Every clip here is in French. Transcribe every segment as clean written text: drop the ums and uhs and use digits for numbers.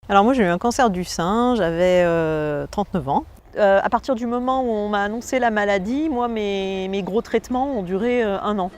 Alors moi j'ai eu un cancer du sein, j'avais 39 ans. À partir du moment où on m'a annoncé la maladie, moi mes gros traitements ont duré 1 an.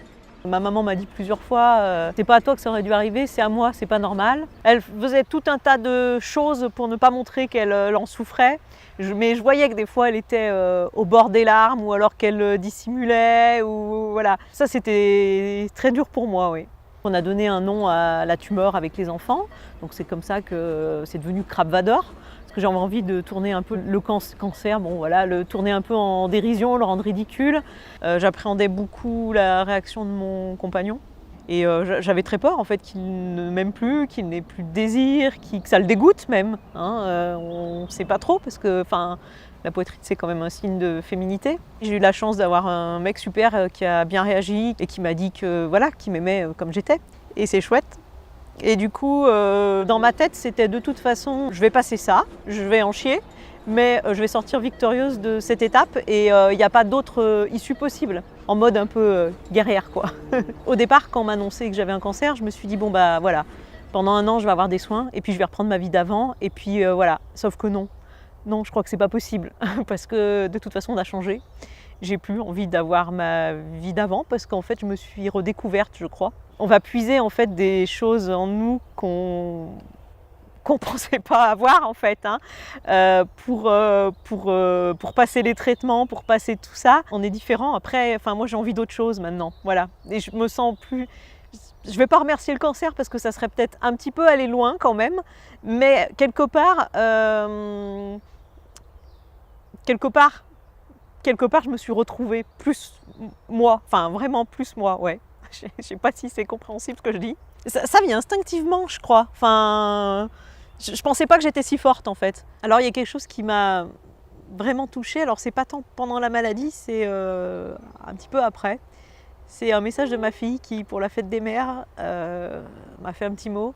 Ma maman m'a dit plusieurs fois, c'est pas à toi que ça aurait dû arriver, c'est à moi, c'est pas normal. Elle faisait tout un tas de choses pour ne pas montrer qu'elle en souffrait, mais je voyais que des fois elle était au bord des larmes ou alors qu'elle dissimulait, ou voilà. Ça c'était très dur pour moi, oui. On a donné un nom à la tumeur avec les enfants, donc c'est comme ça que c'est devenu Krabvador, parce que j'avais envie de tourner un peu le cancer, bon voilà, le tourner un peu en dérision, le rendre ridicule. J'appréhendais beaucoup la réaction de mon compagnon, et j'avais très peur en fait qu'il ne m'aime plus, qu'il n'ait plus de désir, que ça le dégoûte même. On ne sait pas trop, parce que la poitrine, c'est quand même un signe de féminité. J'ai eu la chance d'avoir un mec super qui a bien réagi et qui m'a dit que voilà, qu'il m'aimait comme j'étais. Et c'est chouette. Et du coup, dans ma tête, c'était de toute façon, je vais passer ça, je vais en chier, mais je vais sortir victorieuse de cette étape, et il n'y a pas d'autre issue possible. En mode un peu guerrière, quoi. Au départ, quand on m'a annoncé que j'avais un cancer, je me suis dit, bon bah voilà, pendant 1 an, je vais avoir des soins, et puis je vais reprendre ma vie d'avant, et puis voilà. Sauf que non. Non, je crois que c'est pas possible, parce que de toute façon on a changé. J'ai plus envie d'avoir ma vie d'avant, parce qu'en fait je me suis redécouverte, je crois. On va puiser en fait des choses en nous qu'on pensait pas avoir en fait, pour passer les traitements, pour passer tout ça. On est différent. Après, moi j'ai envie d'autre chose maintenant, voilà. Et je me sens plus. Je vais pas remercier le cancer, parce que ça serait peut-être un petit peu aller loin quand même, mais quelque part, je me suis retrouvée plus moi, vraiment plus moi, ouais. Je sais pas si c'est compréhensible ce que je dis. Ça vient instinctivement, je crois. Je pensais pas que j'étais si forte en fait. Alors il y a quelque chose qui m'a vraiment touchée. Alors c'est pas tant pendant la maladie, c'est un petit peu après. C'est un message de ma fille qui, pour la fête des mères, m'a fait un petit mot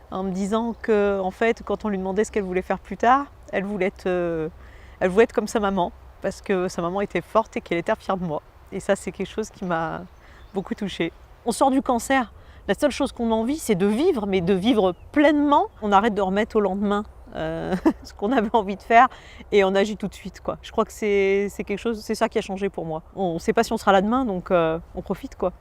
en me disant que, en fait, quand on lui demandait ce qu'elle voulait faire plus tard, elle voulait être comme sa maman, parce que sa maman était forte et qu'elle était fière de moi. Et ça, c'est quelque chose qui m'a beaucoup touchée. On sort du cancer, la seule chose qu'on a envie, c'est de vivre, mais de vivre pleinement. On arrête de remettre au lendemain ce qu'on avait envie de faire, et on agit tout de suite, quoi. Je crois que c'est quelque chose, c'est ça qui a changé pour moi. On ne sait pas si on sera là demain, donc on profite, quoi.